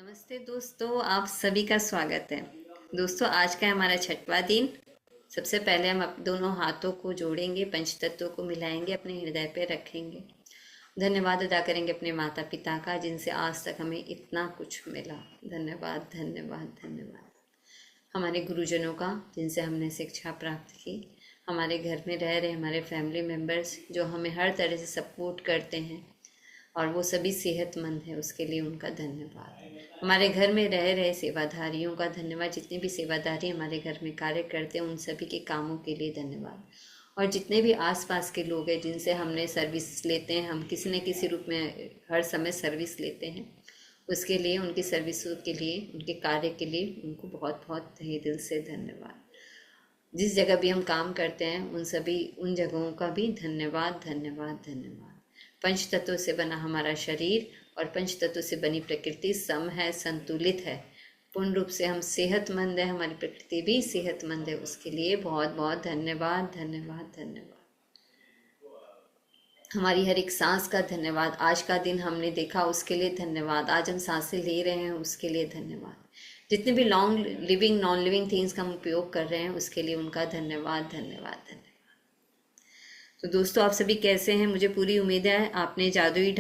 नमस्ते दोस्तों, आप सभी का स्वागत है। दोस्तों, आज का हमारा छठवां दिन। सबसे पहले हम दोनों हाथों को जोड़ेंगे, पंचतत्वों को मिलाएंगे, अपने हृदय पे रखेंगे। धन्यवाद अदा करेंगे अपने माता पिता का, जिनसे आज तक हमें इतना कुछ मिला। धन्यवाद धन्यवाद धन्यवाद। हमारे गुरुजनों का, जिनसे हमने शिक्षा प्राप्त की। हमारे घर में रह रहे हमारे फैमिली मेम्बर्स, जो हमें हर तरह से सपोर्ट करते हैं और वो सभी सेहतमंद है, उसके लिए उनका धन्यवाद। हमारे घर में रह रहे सेवाधारियों का धन्यवाद। जितने भी सेवाधारी हमारे घर में कार्य करते हैं, उन सभी के कामों के लिए धन्यवाद। और जितने भी आसपास के लोग हैं, जिनसे हमने सर्विस लेते हैं, हम किसी न किसी रूप में हर समय सर्विस लेते हैं, उसके लिए, उनकी सर्विसों के लिए, उनके कार्य के लिए उनको बहुत बहुत तहे दिल से धन्यवाद। जिस जगह भी हम काम करते हैं, उन जगहों का भी धन्यवाद धन्यवाद धन्यवाद। पंच तत्वों से बना हमारा शरीर और पंच तत्वों से बनी प्रकृति सम है, संतुलित है। पूर्ण रूप से हम सेहतमंद है, हमारी प्रकृति भी सेहतमंद है, उसके लिए बहुत बहुत धन्यवाद धन्यवाद धन्यवाद। हमारी हर एक सांस का धन्यवाद। आज का दिन हमने देखा, उसके लिए धन्यवाद। आज हम सांसें ले रहे हैं, उसके लिए धन्यवाद। जितने भी long living non living things का हम उपयोग कर रहे हैं, उसके लिए उनका धन्यवाद धन्यवाद धन्यवाद। तो दोस्तों, आप सभी कैसे हैं? मुझे पूरी उम्मीद है आपने जादुई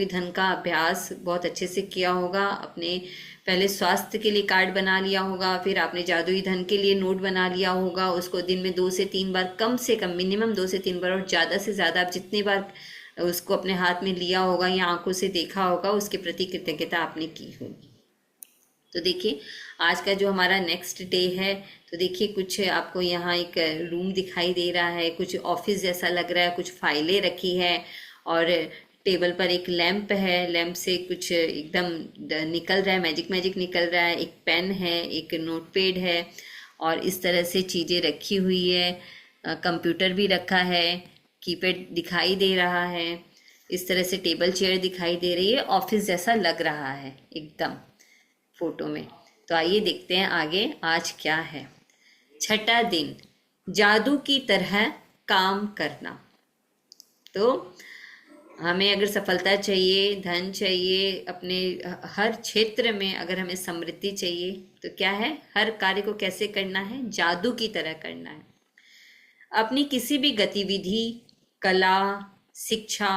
धन का अभ्यास बहुत अच्छे से किया होगा। अपने पहले स्वास्थ्य के लिए कार्ड बना लिया होगा, फिर आपने जादुई धन के लिए नोट बना लिया होगा। उसको दिन में 2 से 3 बार, कम से कम मिनिमम 2 से 3 बार, और ज़्यादा से ज़्यादा आप जितनी बार उसको अपने हाथ में लिया होगा या आंखों से देखा होगा, उसके प्रति कृतज्ञता आपने की होगी। तो देखिए, आज का जो हमारा नेक्स्ट डे है, तो देखिए कुछ आपको यहाँ एक रूम दिखाई दे रहा है, कुछ ऑफिस जैसा लग रहा है, कुछ फाइलें रखी है और टेबल पर एक लैंप है। लैंप से कुछ एकदम निकल रहा है, मैजिक निकल रहा है। एक पेन है, एक नोटपैड है और इस तरह से चीज़ें रखी हुई है। कंप्यूटर भी रखा है, कीपैड दिखाई दे रहा है। इस तरह से टेबल चेयर दिखाई दे रही है, ऑफिस जैसा लग रहा है एकदम फोटो में। तो आइए देखते हैं आगे आज क्या है। छठा दिन, जादू की तरह काम करना। तो हमें अगर सफलता चाहिए, धन चाहिए, अपने हर क्षेत्र में अगर हमें समृद्धि चाहिए, तो क्या है, हर कार्य को कैसे करना है? जादू की तरह करना है। अपनी किसी भी गतिविधि, कला, शिक्षा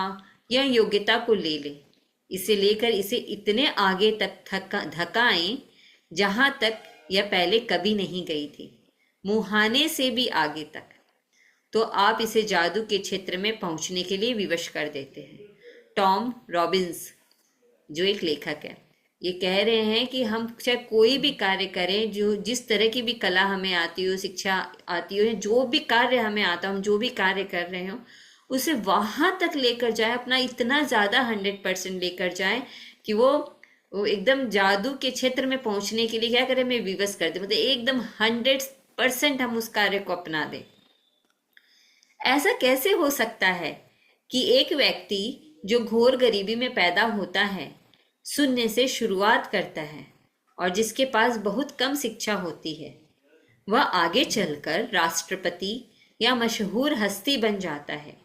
या योग्यता को ले ले, इसे लेकर इसे इतने आगे तक धकाएं जहां तक यह पहले कभी नहीं गई थी, मुहाने से भी आगे तक। तो आप इसे जादू के क्षेत्र में पहुंचने के लिए विवश कर देते हैं। टॉम रॉबिन्स, जो एक लेखक है, ये कह रहे हैं कि हम चाहे कोई भी कार्य करें, जो जिस तरह की भी कला हमें आती हो, शिक्षा आती हो, जो भी कार्य हमें आता हो, हम जो भी कार्य कर रहे हो, उसे वहां तक लेकर जाए, अपना इतना ज़्यादा 100% लेकर जाए कि वो एकदम जादू के क्षेत्र में पहुंचने के लिए क्या करें, हमें विवश कर दे, मतलब एकदम 100% हम उस कार्य को अपना दें। ऐसा कैसे हो सकता है कि एक व्यक्ति जो घोर गरीबी में पैदा होता है, शून्य से शुरुआत करता है और जिसके पास बहुत कम शिक्षा होती है, वह आगे चलकर राष्ट्रपति या मशहूर हस्ती बन जाता है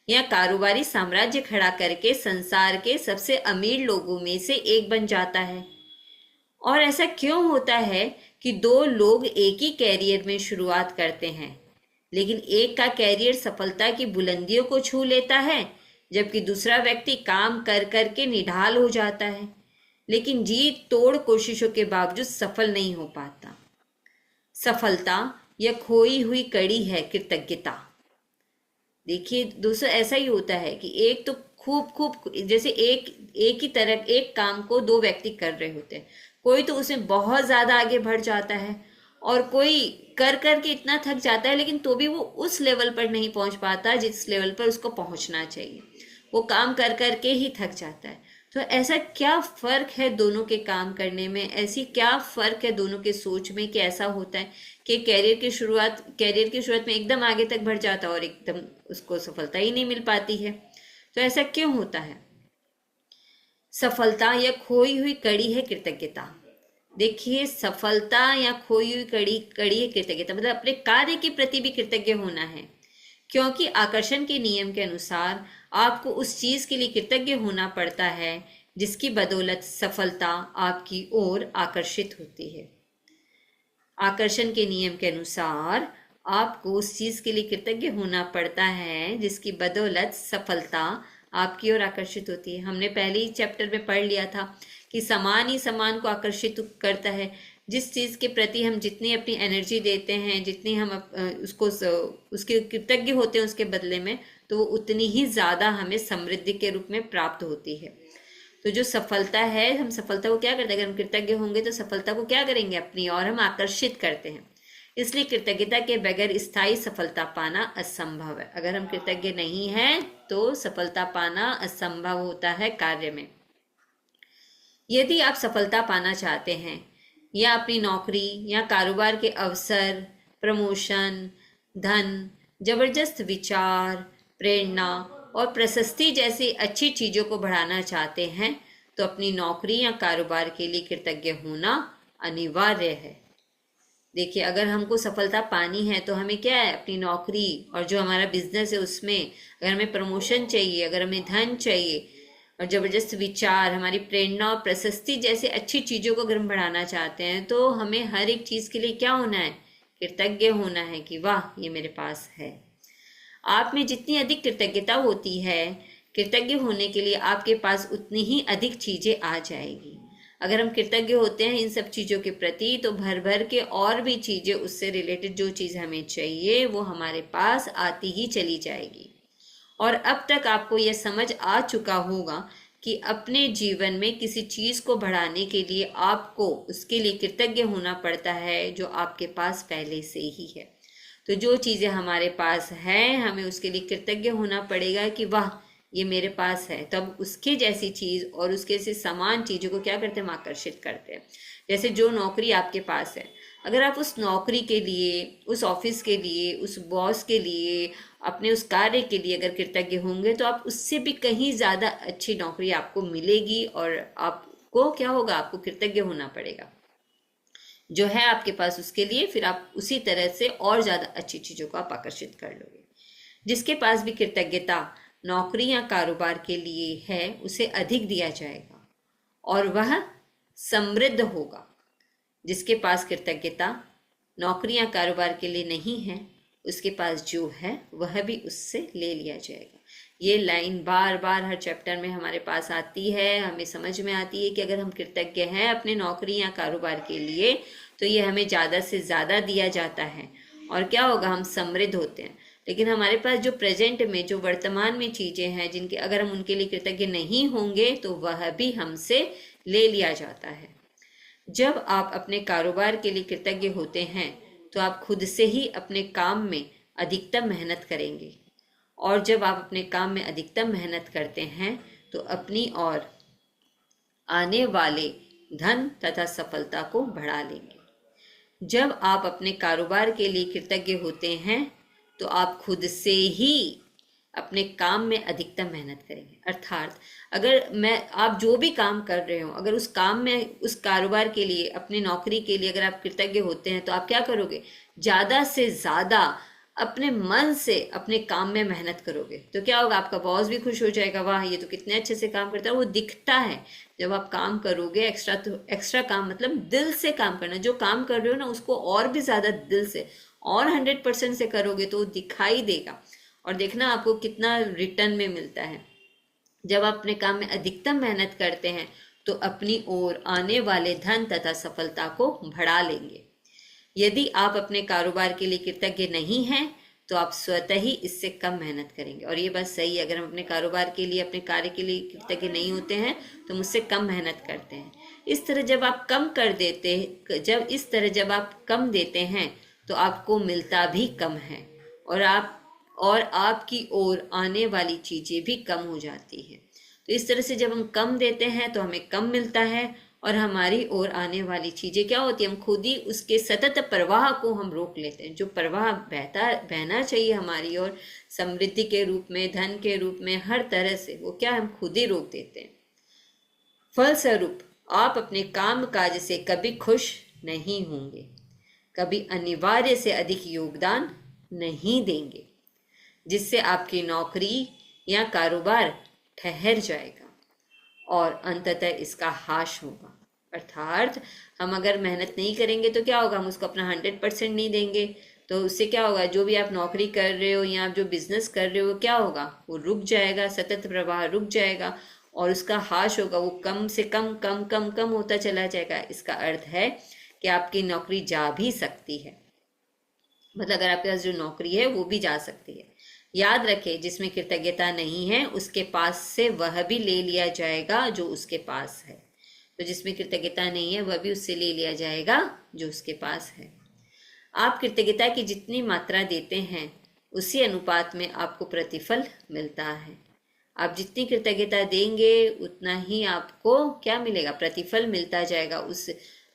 या कारोबारी साम्राज्य खड़ा करके संसार के सबसे अमीर लोगों में से एक बन जाता है? और ऐसा क्यों होता है कि 2 लोग एक ही कैरियर में शुरुआत करते हैं, लेकिन एक का कैरियर सफलता की बुलंदियों को छू लेता है, जबकि दूसरा व्यक्ति काम कर कर के निढाल हो जाता है, लेकिन जी तोड़ कोशिशों के बावजूद सफल नहीं हो पाता? सफलता या खोई हुई कड़ी है कृतज्ञता। देखिए दोस्तों, ऐसा ही होता है कि एक तो खूब जैसे एक ही तरह एक काम को 2 व्यक्ति कर रहे होते हैं। कोई तो उसमें बहुत ज्यादा आगे बढ़ जाता है और कोई कर कर के इतना थक जाता है, लेकिन तो भी वो उस लेवल पर नहीं पहुंच पाता जिस लेवल पर उसको पहुंचना चाहिए। वो काम कर कर के ही थक जाता है। तो ऐसा क्या फर्क है दोनों के काम करने में? ऐसी क्या फर्क है दोनों के सोच में कि ऐसा होता है कि कैरियर की शुरुआत में एकदम आगे तक बढ़ जाता है और एकदम उसको सफलता ही नहीं मिल पाती है? तो ऐसा क्यों होता है? सफलता या खोई हुई कड़ी है कृतज्ञता। देखिए, सफलता या खोई हुई कड़ी है कृतज्ञता, मतलब अपने कार्य के प्रति भी कृतज्ञ होना है, क्योंकि आकर्षण के नियम के अनुसार आपको उस चीज के लिए कृतज्ञ होना पड़ता है जिसकी बदौलत सफलता आपकी ओर आकर्षित होती है। आकर्षण के नियम के अनुसार आपको उस चीज के लिए कृतज्ञ होना पड़ता है जिसकी बदौलत सफलता आपकी ओर आकर्षित होती है। हमने पहले ही चैप्टर में पढ़ लिया था कि समान ही समान को आकर्षित करता है। जिस चीज के प्रति हम जितनी अपनी एनर्जी देते हैं, जितनी हम उसको उसके कृतज्ञ होते हैं उसके बदले में, तो वो उतनी ही ज्यादा हमें समृद्धि के रूप में प्राप्त होती है। तो जो सफलता है, हम सफलता को क्या करते हैं, अगर हम कृतज्ञ होंगे तो सफलता को क्या करेंगे, अपनी ओर हम आकर्षित करते हैं। इसलिए कृतज्ञता के बगैर स्थायी सफलता पाना असंभव है। अगर हम कृतज्ञ नहीं हैं तो सफलता पाना असंभव होता है कार्य में। यदि आप सफलता पाना चाहते हैं या अपनी नौकरी या कारोबार के अवसर, प्रमोशन, धन, जबरदस्त विचार, प्रेरणा और प्रशस्ति जैसी अच्छी चीजों को बढ़ाना चाहते हैं तो अपनी नौकरी या कारोबार के लिए कृतज्ञ होना अनिवार्य है। देखिए, अगर हमको सफलता पानी है तो हमें क्या है, अपनी नौकरी और जो हमारा बिजनेस है उसमें अगर हमें प्रमोशन चाहिए, अगर हमें धन चाहिए और जबरदस्त विचार, हमारी प्रेरणा और प्रशस्ति जैसे अच्छी चीजों को अगर हम बढ़ाना चाहते हैं तो हमें हर एक चीज के लिए क्या होना है, कृतज्ञ होना है कि वाह ये मेरे पास है। आप में जितनी अधिक कृतज्ञता होती है, कृतज्ञ होने के लिए आपके पास उतनी ही अधिक चीजें आ जाएगी। अगर हम कृतज्ञ होते हैं इन सब चीजों के प्रति तो भर भर के और भी चीजें, उससे रिलेटेड जो चीज हमें चाहिए वो हमारे पास आती ही चली जाएगी। और अब तक आपको यह समझ आ चुका होगा कि अपने जीवन में किसी चीज को बढ़ाने के लिए आपको उसके लिए कृतज्ञ होना पड़ता है जो आपके पास पहले से ही है। तो जो चीजें हमारे पास है, हमें उसके लिए कृतज्ञ होना पड़ेगा कि वाह ये मेरे पास है। तब उसके जैसी चीज और उसके से समान चीजों को क्या करते हैं, हम आकर्षित करते हैं। जैसे जो नौकरी आपके पास है, अगर आप उस नौकरी के लिए, उस ऑफिस के लिए, उस बॉस के लिए, अपने उस कार्य के लिए अगर कृतज्ञ होंगे तो आप उससे भी कहीं ज्यादा अच्छी नौकरी आपको मिलेगी और आपको क्या होगा, आपको कृतज्ञ होना पड़ेगा जो है आपके पास उसके लिए। फिर आप उसी तरह से और ज्यादा अच्छी चीजों को आप आकर्षित कर लोगे। जिसके पास भी कृतज्ञता नौकरी या कारोबार के लिए है उसे अधिक दिया जाएगा और वह समृद्ध होगा। जिसके पास कृतज्ञता नौकरी या कारोबार के लिए नहीं है, उसके पास जो है वह भी उससे ले लिया जाएगा। ये लाइन बार बार हर चैप्टर में हमारे पास आती है, हमें समझ में आती है कि अगर हम कृतज्ञ हैं अपने नौकरी या कारोबार के लिए तो ये हमें ज़्यादा से ज़्यादा दिया जाता है और क्या होगा, हम समृद्ध होते हैं। लेकिन हमारे पास जो प्रेजेंट में, जो वर्तमान में चीज़ें हैं जिनके अगर हम उनके लिए कृतज्ञ नहीं होंगे तो वह भी हमसे ले लिया जाता है। जब आप अपने कारोबार के लिए कृतज्ञ होते हैं तो आप खुद से ही अपने काम में अधिकतम मेहनत करेंगे और जब आप अपने काम में अधिकतम मेहनत करते हैं तो अपनी ओर आने वाले धन तथा सफलता को बढ़ा लेंगे। जब आप अपने कारोबार के लिए कृतज्ञ होते हैं तो आप खुद से ही अपने काम में अधिकतम मेहनत करेंगे। अर्थात अगर आप जो भी काम कर रहे हो, अगर उस काम में, उस कारोबार के लिए, अपनी नौकरी के लिए अगर आप कृतज्ञ होते हैं तो आप क्या करोगे, ज़्यादा से ज़्यादा अपने मन से अपने काम में मेहनत करोगे। तो क्या होगा, आपका बॉस भी खुश हो जाएगा, वाह ये तो कितने अच्छे से काम करता है। वो दिखता है जब आप काम करोगे एक्स्ट्रा, तो एक्स्ट्रा काम मतलब दिल से काम करना। जो काम कर रहे हो ना उसको और भी ज़्यादा दिल से और 100% से करोगे तो वो दिखाई देगा और देखना आपको कितना रिटर्न में मिलता है। जब आप अपने काम में अधिकतम मेहनत करते हैं तो अपनी ओर आने वाले धन तथा सफलता को बढ़ा लेंगे। यदि आप अपने कारोबार के लिए कृतज्ञ नहीं हैं तो आप स्वतः ही इससे कम मेहनत करेंगे। और ये बात सही है, अगर हम अपने कारोबार के लिए, अपने कार्य के लिए कृतज्ञ नहीं होते हैं तो मुझसे कम मेहनत करते हैं। इस तरह जब आप कम कम देते हैं तो आपको मिलता भी कम है और आपकी ओर आने वाली चीजें भी कम हो जाती हैं। तो इस तरह से जब हम कम देते हैं तो हमें कम मिलता है और हमारी ओर आने वाली चीजें क्या होती है, हम खुद ही उसके सतत प्रवाह को हम रोक लेते हैं। जो प्रवाह बहना चाहिए हमारी ओर समृद्धि के रूप में, धन के रूप में, हर तरह से, वो क्या हम खुद ही रोक देते हैं। फलस्वरूप आप अपने काम काज से कभी खुश नहीं होंगे, कभी अनिवार्य से अधिक योगदान नहीं देंगे, जिससे आपकी नौकरी या कारोबार ठहर जाएगा और अंततः इसका हाश होगा। अर्थात हम अगर मेहनत नहीं करेंगे तो क्या होगा, हम उसको अपना 100% नहीं देंगे तो उससे क्या होगा, जो भी आप नौकरी कर रहे हो या आप जो बिजनेस कर रहे हो क्या होगा, वो रुक जाएगा, सतत प्रवाह रुक जाएगा और उसका हाश होगा, वो कम से कम कम कम कम होता चला जाएगा। इसका अर्थ है कि आपकी नौकरी जा भी सकती है, मतलब अगर आपके पास जो नौकरी है वो भी जा सकती है। याद रखें, जिसमें कृतज्ञता नहीं है उसके पास से वह भी ले लिया जाएगा जो उसके पास है। तो जिसमें कृतज्ञता नहीं है वह भी उससे ले लिया जाएगा जो उसके पास है। आप कृतज्ञता की जितनी मात्रा देते हैं उसी अनुपात में आपको प्रतिफल मिलता है। आप जितनी कृतज्ञता देंगे उतना ही आपको क्या मिलेगा, प्रतिफल मिलता जाएगा। उस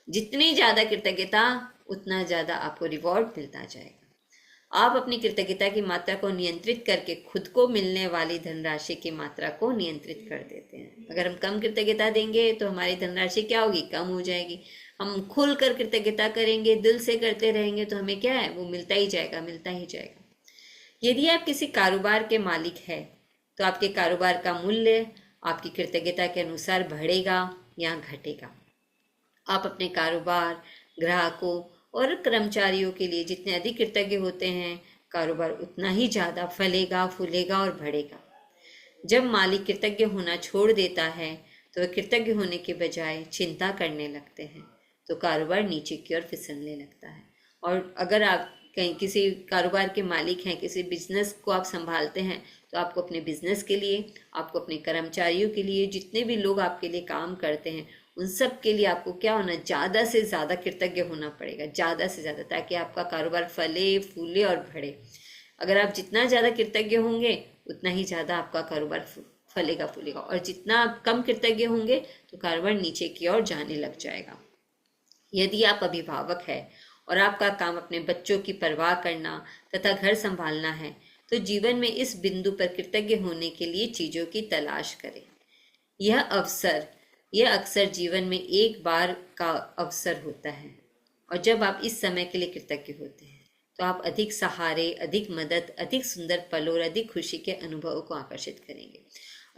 जितनी ज़्यादा कृतज्ञता उतना ज़्यादा आपको रिवॉर्ड मिलता जाएगा। आप अपनी कृतज्ञता की मात्रा को नियंत्रित करके खुद को मिलने वाली धनराशि की मात्रा को नियंत्रित कर देते हैं। अगर हम कम कृतज्ञता देंगे तो हमारी धनराशि क्या होगी, कम हो जाएगी। हम खुल कर कृतज्ञता करेंगे, दिल से करते रहेंगे तो हमें क्या है, वो मिलता ही जाएगा, मिलता ही जाएगा। यदि आप किसी कारोबार के मालिक हैं तो आपके कारोबार का मूल्य आपकी कृतज्ञता के अनुसार बढ़ेगा या घटेगा। आप अपने कारोबार, ग्राहकों और कर्मचारियों के लिए जितने अधिक कृतज्ञ होते हैं, कारोबार उतना ही ज़्यादा फलेगा, फूलेगा और बढ़ेगा। जब मालिक कृतज्ञ होना छोड़ देता है तो वह कृतज्ञ होने के बजाय चिंता करने लगते हैं, तो कारोबार नीचे की ओर फिसलने लगता है। और अगर आप कहीं किसी कारोबार के मालिक हैं, किसी बिजनेस को आप संभालते हैं, तो आपको अपने बिजनेस के लिए, आपको अपने कर्मचारियों के लिए, जितने भी लोग आपके लिए काम करते हैं उन सब के लिए आपको क्या होना, ज़्यादा से ज़्यादा कृतज्ञ होना पड़ेगा, ज़्यादा से ज़्यादा, ताकि आपका कारोबार फले, फूले और बढ़े। अगर आप जितना ज़्यादा कृतज्ञ होंगे उतना ही ज़्यादा आपका कारोबार फलेगा, फूलेगा, और जितना आप कम कृतज्ञ होंगे तो कारोबार नीचे की ओर जाने लग जाएगा। यदि आप अभिभावक हैं और आपका काम अपने बच्चों की परवाह करना तथा घर संभालना है तो जीवन में इस बिंदु पर कृतज्ञ होने के लिए चीज़ों की तलाश करें। यह अक्सर जीवन में एक बार का अवसर होता है, और जब आप इस समय के लिए कृतज्ञ होते हैं तो आप अधिक सहारे, अधिक मदद, अधिक सुंदर पल और अधिक खुशी के अनुभवों को आकर्षित करेंगे।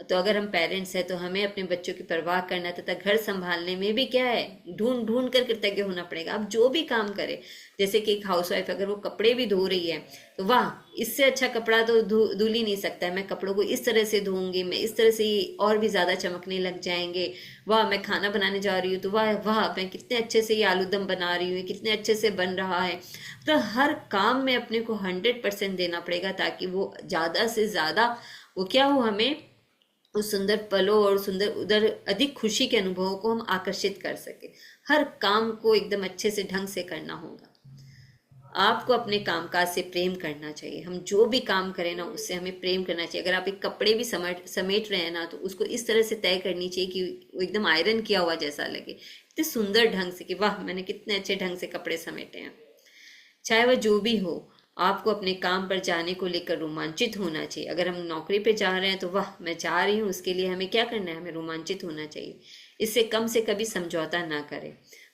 तो अगर हम पेरेंट्स हैं तो हमें अपने बच्चों की परवाह करना तथा घर संभालने में भी क्या है, ढूंढ ढूंढ कर कृतज्ञ होना पड़ेगा। आप जो भी काम करें, जैसे कि एक हाउसवाइफ अगर वो कपड़े भी धो रही है तो वाह, इससे अच्छा कपड़ा तो धुल ही नहीं सकता है, मैं कपड़ों को इस तरह से धोऊंगी, मैं इस तरह से और भी ज़्यादा चमकने लग जाएंगे। वाह, मैं खाना बनाने जा रही हूँ तो वाह वाह, मैं कितने अच्छे से ये आलू दम बना रही हूँ, कितने अच्छे से बन रहा है। तो हर काम में अपने को 100% देना पड़ेगा, ताकि वो ज़्यादा से ज़्यादा वो क्या हो, हमें उस सुंदर पलों और सुंदर उधर अधिक खुशी के अनुभवों को हम आकर्षित कर सके। हर काम को एकदम अच्छे से ढंग से करना होगा। आपको अपने कामकाज से प्रेम करना चाहिए। हम जो भी काम करें ना, उससे हमें प्रेम करना चाहिए। अगर आप एक कपड़े भी समेट रहे हैं ना, तो उसको इस तरह से तय करनी चाहिए कि वो एकदम आयरन किया हुआ जैसा लगे, इतने सुंदर ढंग से कि वाह, मैंने कितने अच्छे ढंग से कपड़े समेटे हैं। चाहे वह जो भी हो, आपको अपने काम पर जाने को लेकर रोमांचित होना चाहिए। अगर हम नौकरी पे जा रहे हैं तो वाह, मैं जा रही हूँ, उसके लिए हमें क्या करना है, हमें रोमांचित होना चाहिए। इससे कम से कभी समझौता ना करें।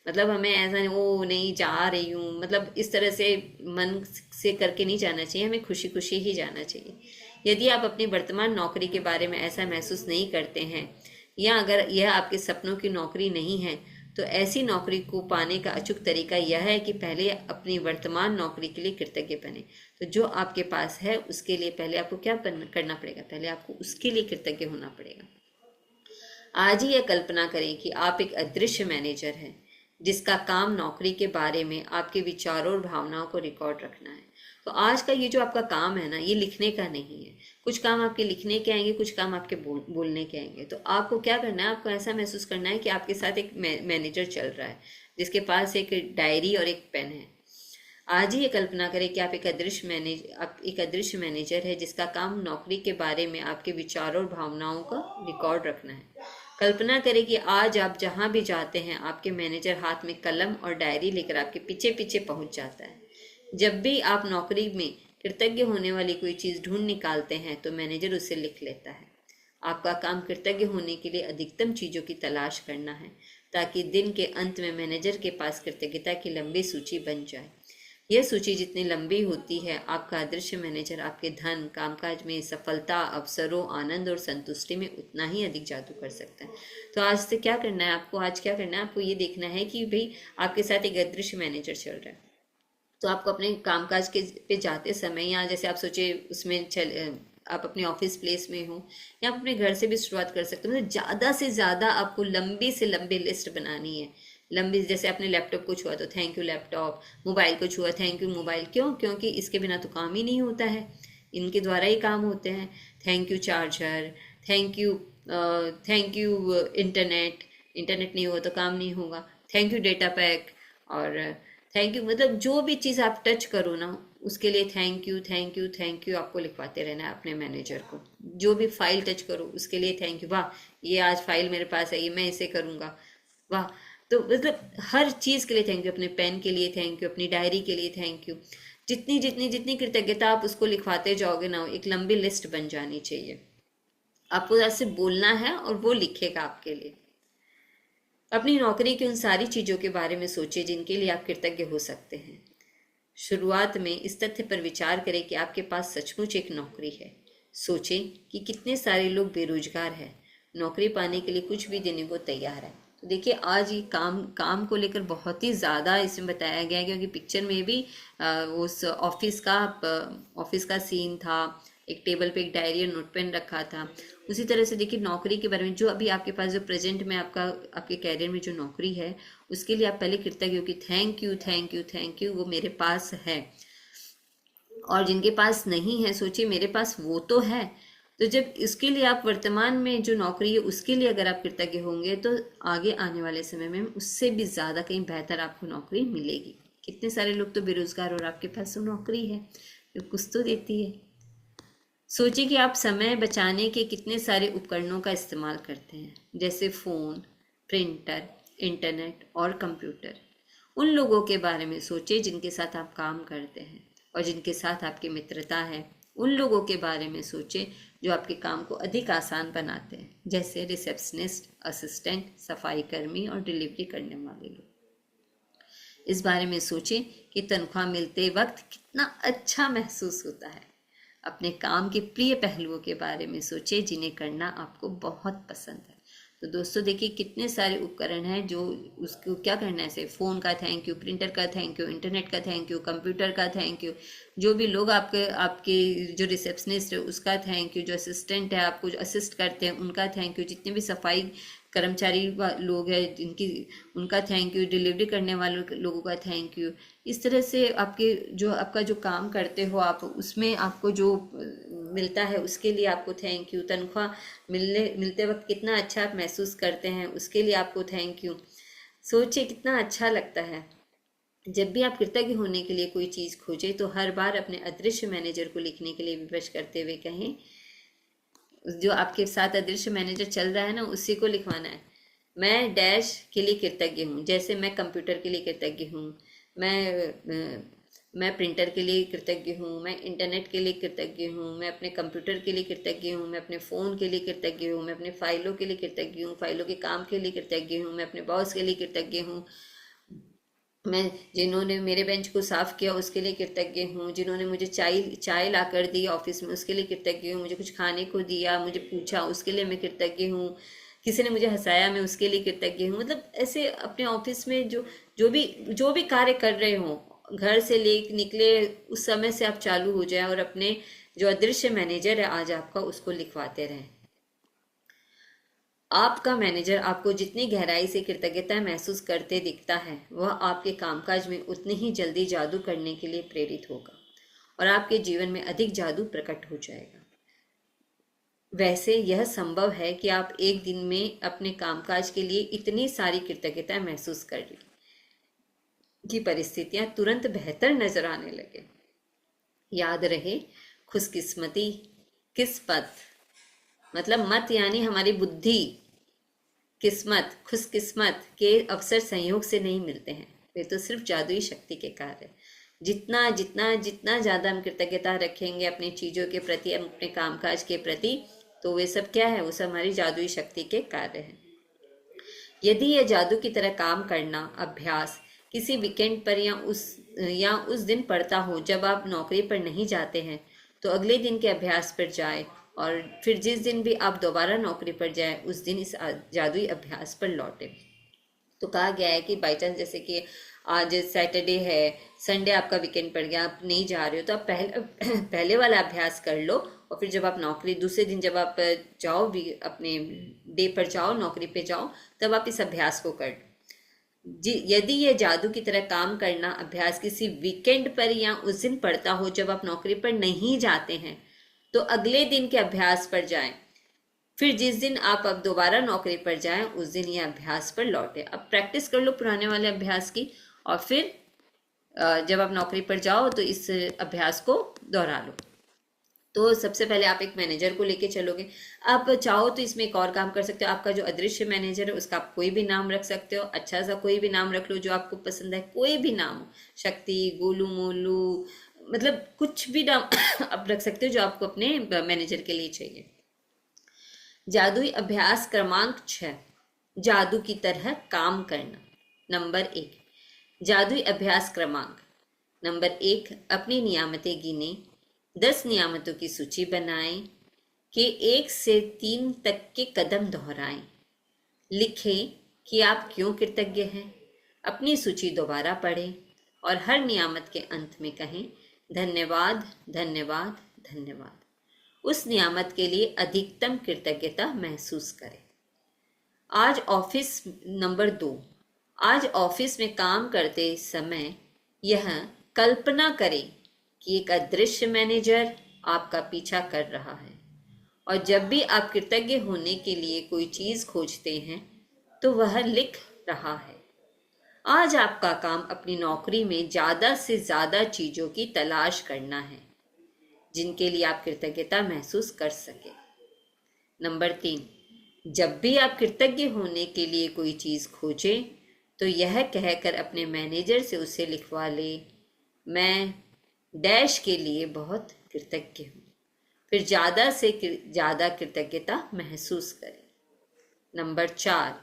मतलब हमें ऐसा नहीं, ओ नहीं जा रही हूँ, मतलब इस तरह से मन से करके नहीं जाना चाहिए, हमें खुशी खुशी ही जाना चाहिए। यदि आप अपनी वर्तमान नौकरी के बारे में ऐसा महसूस नहीं करते हैं, या अगर यह आपके सपनों की नौकरी नहीं है, तो ऐसी नौकरी को पाने का अचूक तरीका यह है कि पहले अपनी वर्तमान नौकरी के लिए कृतज्ञ बने। तो जो आपके पास है उसके लिए पहले आपको क्या करना पड़ेगा, पहले आपको उसके लिए कृतज्ञ होना पड़ेगा। आज ही यह कल्पना करें कि आप एक अदृश्य मैनेजर हैं जिसका काम नौकरी के बारे में आपके विचारों और भावनाओं को रिकॉर्ड रखना है। तो आज का ये जो आपका काम है ना, ये लिखने का नहीं है। कुछ काम आपके लिखने के आएंगे, कुछ काम आपके बोलने के आएंगे। तो आपको क्या करना है, आपको ऐसा महसूस करना है कि आपके साथ एक मैनेजर चल रहा है जिसके पास एक डायरी और एक पेन है। आज ही ये कल्पना करें कि आप एक अदृश्य मैनेजर है जिसका काम नौकरी के बारे में आपके विचारों और भावनाओं का रिकॉर्ड रखना है। कल्पना करें कि आज आप जहां भी जाते हैं, आपके मैनेजर हाथ में कलम और डायरी लेकर आपके पीछे पीछे पहुंच जाता है। जब भी आप नौकरी में कृतज्ञ होने वाली कोई चीज़ ढूंढ निकालते हैं तो मैनेजर उसे लिख लेता है। आपका काम कृतज्ञ होने के लिए अधिकतम चीज़ों की तलाश करना है, ताकि दिन के अंत में मैनेजर के पास कृतज्ञता की लंबी सूची बन जाए। यह सूची जितनी लंबी होती है, आपका अदृश्य मैनेजर आपके धन, कामकाज में सफलता, अवसरों, आनंद और संतुष्टि में उतना ही अधिक जादू कर सकता है। तो आज से क्या करना है आपको, आज क्या करना है आपको, ये देखना है कि भाई आपके साथ एक अदृश्य मैनेजर चल रहा है। तो आपको अपने कामकाज के पे जाते समय, या जैसे आप सोचे उसमें आप अपने ऑफिस प्लेस में हो, या आप अपने घर से भी शुरुआत कर सकते हो। मतलब ज़्यादा से ज़्यादा आपको लंबी से लंबी लिस्ट बनानी है। लंबी, जैसे आपने लैपटॉप को छुआ तो थैंक यू लैपटॉप, मोबाइल को छुआ थैंक यू मोबाइल। क्यों? क्योंकि इसके बिना तो काम ही नहीं होता है, इनके द्वारा ही काम होते हैं। Thank you charger, thank you internet, internet नहीं हुआ तो काम नहीं होगा। थैंक यू डेटा पैक, और थैंक यू, मतलब जो भी चीज़ आप टच करो ना उसके लिए thank you thank you thank you आपको लिखवाते रहना है अपने मैनेजर को। जो भी फाइल टच करो उसके लिए थैंक यू, वाह ये आज फाइल मेरे पास है, ये मैं इसे करूँगा, वाह। तो मतलब हर चीज़ के लिए थैंक यू, अपने पेन के लिए थैंक यू, अपनी डायरी के लिए थैंक यू। जितनी जितनी जितनी कृतज्ञता आप उसको लिखवाते जाओगे ना, एक लंबी लिस्ट बन जानी चाहिए। आपको ऐसे बोलना है और वो लिखेगा आपके लिए। अपनी नौकरी की उन सारी चीज़ों के बारे में सोचिए जिनके लिए आप कृतज्ञ हो सकते हैं। शुरुआत में इस तथ्य पर विचार करें कि आपके पास सचमुच एक नौकरी है। सोचें कि कितने सारे लोग बेरोजगार हैं, नौकरी पाने के लिए कुछ भी देने को तैयार है। तो देखिए आज ये काम को लेकर बहुत ही ज़्यादा इसमें बताया गया है, क्योंकि पिक्चर में भी उस ऑफिस का सीन था, एक टेबल पे एक डायरी और नोट पेन रखा था। उसी तरह से देखिए नौकरी के बारे में, जो अभी आपके पास जो प्रेजेंट में आपके कैरियर में जो नौकरी है उसके लिए आप पहले कृतज्ञ हो कि thank you thank you thank you, वो मेरे पास है। और जिनके पास नहीं है सोचिए मेरे पास वो तो है। तो जब इसके लिए आप वर्तमान में जो नौकरी है उसके लिए अगर आप कृतज्ञ होंगे तो आगे आने वाले समय में उससे भी ज़्यादा कहीं बेहतर आपको नौकरी मिलेगी। कितने सारे लोग तो बेरोजगार और आपके पास तो नौकरी है जो कुछ तो देती है। सोचिए कि आप समय बचाने के कितने सारे उपकरणों का इस्तेमाल करते हैं, जैसे फ़ोन, प्रिंटर, इंटरनेट और कंप्यूटर। उन लोगों के बारे में सोचिए जिनके साथ आप काम करते हैं और जिनके साथ आपकी मित्रता है। उन लोगों के बारे में सोचिए जो आपके काम को अधिक आसान बनाते हैं, जैसे रिसेप्शनिस्ट, असिस्टेंट, सफाई कर्मी और डिलीवरी करने वाले लोग। इस बारे में सोचिए कि तनख्वाह मिलते वक्त कितना अच्छा महसूस होता है। अपने काम के प्रिय पहलुओं के बारे में सोचिए जिन्हें करना आपको बहुत पसंद है। तो दोस्तों देखिए कितने सारे उपकरण हैं जो उसको क्या करना है, जैसे फ़ोन का थैंक यू, प्रिंटर का थैंक यू, इंटरनेट का थैंक यू, कंप्यूटर का थैंक यू, जो भी लोग आपके आपके जो रिसेप्शनिस्ट है उसका थैंक यू, जो असिस्टेंट है आपको जो असिस्ट करते हैं उनका थैंक यू, जितने भी सफाई कर्मचारी लोग हैं जिनकी उनका थैंक यू, डिलीवरी करने वाले लोगों का थैंक यू। इस तरह से आपका जो काम करते हो आप उसमें आपको जो मिलता है उसके लिए आपको थैंक यू। तनख्वाह मिलते वक्त कितना अच्छा आप महसूस करते हैं उसके लिए आपको थैंक यू। सोचिए कितना अच्छा लगता है। जब भी आप कृतज्ञ होने के लिए कोई चीज़ खोजें तो हर बार अपने अदृश्य मैनेजर को लिखने के लिए विवश करते हुए कहें, जो आपके साथ अदृश्य मैनेजर चल रहा है ना उसी को लिखवाना है। मैं डैश के लिए कृतज्ञ हूँ, जैसे मैं कंप्यूटर के लिए कृतज्ञ हूँ, मैं प्रिंटर के लिए कृतज्ञ हूँ, मैं इंटरनेट के लिए कृतज्ञ हूँ, मैं अपने कंप्यूटर के लिए कृतज्ञ हूँ, मैं अपने फ़ोन के लिए कृतज्ञ हूँ, मैं अपने फाइलों के लिए कृतज्ञ हूँ, फाइलों के काम के लिए कृतज्ञ हूँ, मैं अपने बॉस के लिए कृतज्ञ हूँ, मैं जिन्होंने मेरे बेंच को साफ़ किया उसके लिए कृतज्ञ हूँ, जिन्होंने मुझे चाय ला कर दी ऑफिस में उसके लिए कृतज्ञ हूँ, मुझे कुछ खाने को दिया, मुझे पूछा उसके लिए मैं कृतज्ञ हूँ, किसी ने मुझे हंसाया मैं उसके लिए कृतज्ञ हूँ। मतलब ऐसे अपने ऑफिस में जो भी कार्य कर रहे हो, घर से ले निकले उस समय से आप चालू हो जाए और अपने जो अदृश्य मैनेजर है आज आपका उसको लिखवाते रहें। आपका मैनेजर आपको जितनी गहराई से कृतज्ञता महसूस करते दिखता है वह आपके कामकाज में उतनी ही जल्दी जादू करने के लिए प्रेरित होगा और आपके जीवन में अधिक जादू प्रकट हो जाएगा। वैसे यह संभव है कि आप एक दिन में अपने कामकाज के लिए इतनी सारी कृतज्ञता महसूस कर लें कि परिस्थितियां तुरंत बेहतर नजर आने लगे। याद रहे, खुशकिस्मती किस्मत मतलब मत यानी हमारी बुद्धि, किस्मत खुशकिस्मत के अवसर संयोग से नहीं मिलते हैं, वे तो सिर्फ जादुई शक्ति के कार्य। जितना जितना जितना ज़्यादा हम कृतज्ञता रखेंगे अपनी चीज़ों के प्रति, अपने कामकाज के प्रति, तो वे सब क्या है, वो सब हमारी जादुई शक्ति के कार्य हैं। यदि यह जादू की तरह काम करना अभ्यास किसी वीकेंड पर या या उस दिन पड़ता हो जब आप नौकरी पर नहीं जाते हैं, तो अगले दिन के अभ्यास पर जाए, और फिर जिस दिन भी आप दोबारा नौकरी पर जाए उस दिन इस जादुई अभ्यास पर लौटे। तो कहा गया है कि बाई चांस जैसे कि आज सैटरडे है, संडे आपका वीकेंड पड़ गया, आप नहीं जा रहे हो, तो आप पहले वाला अभ्यास कर लो, और फिर जब आप नौकरी दूसरे दिन जब आप जाओ भी अपने डे पर जाओ, नौकरी पे जाओ, तब आप इस अभ्यास को कर लो। यदि ये जादू की तरह काम करना अभ्यास किसी वीकेंड पर या उस दिन पड़ता हो जब आप नौकरी पर नहीं जाते हैं, तो अगले दिन के अभ्यास पर जाएं, फिर जिस दिन आप अब दोबारा नौकरी पर जाएं उस दिन ये अभ्यास पर लौटे। अब प्रैक्टिस कर लो पुराने वाले अभ्यास की, और फिर जब आप नौकरी पर जाओ तो इस अभ्यास को दोहरा लो। तो सबसे पहले आप एक मैनेजर को लेके चलोगे। आप चाहो तो इसमें एक और काम कर सकते हो, आपका जो अदृश्य मैनेजर है उसका आप कोई भी नाम रख सकते हो, अच्छा सा कोई भी नाम रख लो जो आपको पसंद है, कोई भी नाम हो, शक्ति, गोलू मोलू, मतलब कुछ भी नाम आप रख सकते हो जो आपको अपने मैनेजर के लिए चाहिए। जादुई अभ्यास क्रमांक 6, जादू की तरह काम करना। नंबर 1, जादुई अभ्यास क्रमांक। नंबर 1, अपनी नियामतें गिने, 10 नियामतों की सूची बनाएं कि 1 से 3 तक के कदम दोहराएं। लिखें कि आप क्यों कृतज्ञ हैं। अपनी सूची दोबारा पढ़ें और हर नियामत के अंत में कहें धन्यवाद, धन्यवाद, धन्यवाद। उस नियामत के लिए अधिकतम कृतज्ञता महसूस करें। आज ऑफिस नंबर 2, आज ऑफिस में काम करते समय यह कल्पना करें कि एक अदृश्य मैनेजर आपका पीछा कर रहा है, और जब भी आप कृतज्ञ होने के लिए कोई चीज खोजते हैं तो वह लिख रहा है। आज आपका काम अपनी नौकरी में ज्यादा से ज्यादा चीजों की तलाश करना है जिनके लिए आप कृतज्ञता महसूस कर सके। नंबर 3, जब भी आप कृतज्ञ होने के लिए कोई चीज खोजें तो यह कहकर अपने मैनेजर से उसे लिखवा ले, मैं डैश के लिए बहुत कृतज्ञ हूँ। फिर ज़्यादा से ज़्यादा कृतज्ञता महसूस करें। नंबर 4,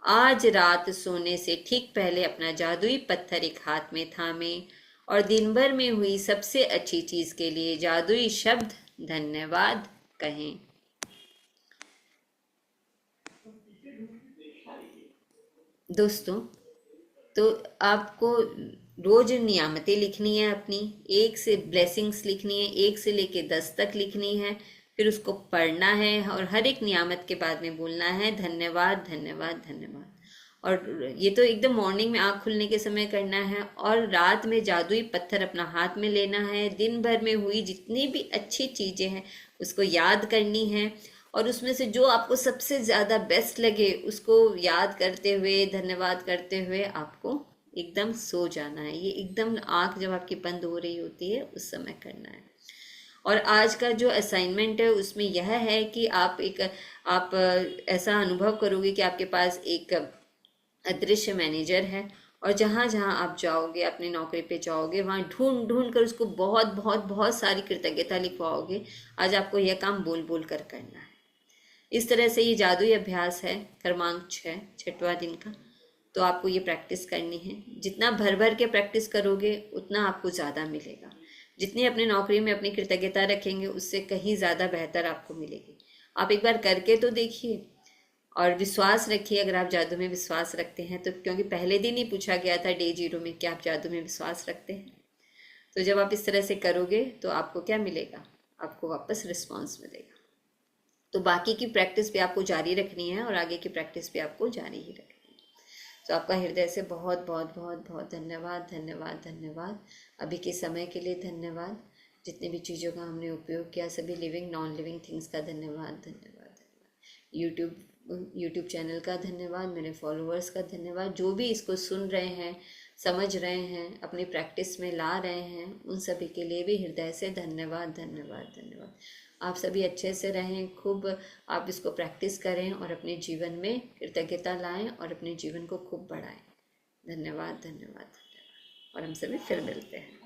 आज रात सोने से ठीक पहले अपना जादुई पत्थर एक हाथ में थामें और दिन भर में हुई सबसे अच्छी चीज़ के लिए जादुई शब्द धन्यवाद कहें। दोस्तों, तो आपको रोज नियामतें लिखनी है, अपनी 1 से ब्लेसिंग्स लिखनी है, 1 से लेके 10 तक लिखनी है, फिर उसको पढ़ना है और हर एक नियामत के बाद में बोलना है धन्यवाद, धन्यवाद, धन्यवाद। और ये तो एकदम मॉर्निंग में आँख खुलने के समय करना है, और रात में जादुई पत्थर अपना हाथ में लेना है, दिन भर में हुई जितनी भी अच्छी चीज़ें हैं उसको याद करनी है, और उसमें से जो आपको सबसे ज़्यादा बेस्ट लगे उसको याद करते हुए, धन्यवाद करते हुए आपको एकदम सो जाना है। ये एकदम आँख जब आपकी बंद हो रही होती है उस समय करना है। और आज का जो असाइनमेंट है उसमें यह है कि आप ऐसा अनुभव करोगे कि आपके पास एक अदृश्य मैनेजर है, और जहाँ जहाँ आप जाओगे, अपनी नौकरी पे जाओगे, वहाँ ढूंढ ढूंढ कर उसको बहुत बहुत बहुत सारी कृतज्ञता लिखवाओगे। आज आपको यह काम बोल बोल कर करना है। इस तरह से ये जादुई अभ्यास है क्रमांक 6, 6वां दिन का। तो आपको ये प्रैक्टिस करनी है। जितना भर भर के प्रैक्टिस करोगे उतना आपको ज़्यादा मिलेगा। जितनी अपनी नौकरी में अपनी कृतज्ञता रखेंगे उससे कहीं ज़्यादा बेहतर आपको मिलेगी। आप एक बार करके तो देखिए और विश्वास रखिए। अगर आप जादू में विश्वास रखते हैं तो, क्योंकि पहले दिन ही पूछा गया था डे 0 में कि आप जादू में विश्वास रखते हैं। तो जब आप इस तरह से करोगे तो आपको क्या मिलेगा? आपको वापस रिस्पॉन्स मिलेगा। तो बाकी की प्रैक्टिस भी आपको जारी रखनी है और आगे की प्रैक्टिस भी आपको जारी ही रखनी है। तो आपका हृदय से बहुत बहुत बहुत बहुत धन्यवाद, धन्यवाद, धन्यवाद। अभी के समय के लिए धन्यवाद। जितने भी चीज़ों का हमने उपयोग किया, सभी लिविंग नॉन लिविंग थिंग्स का धन्यवाद, धन्यवाद, धन्यवाद। यूट्यूब चैनल का धन्यवाद, मेरे फॉलोअर्स का धन्यवाद, जो भी इसको सुन रहे हैं, समझ रहे हैं, अपनी प्रैक्टिस में ला रहे हैं, उन सभी के लिए भी हृदय से धन्यवाद, धन्यवाद, धन्यवाद। आप सभी अच्छे से रहें, खूब आप इसको प्रैक्टिस करें और अपने जीवन में कृतज्ञता लाएं और अपने जीवन को खूब बढ़ाएं। धन्यवाद, धन्यवाद, धन्यवाद। और हम सभी फिर मिलते हैं।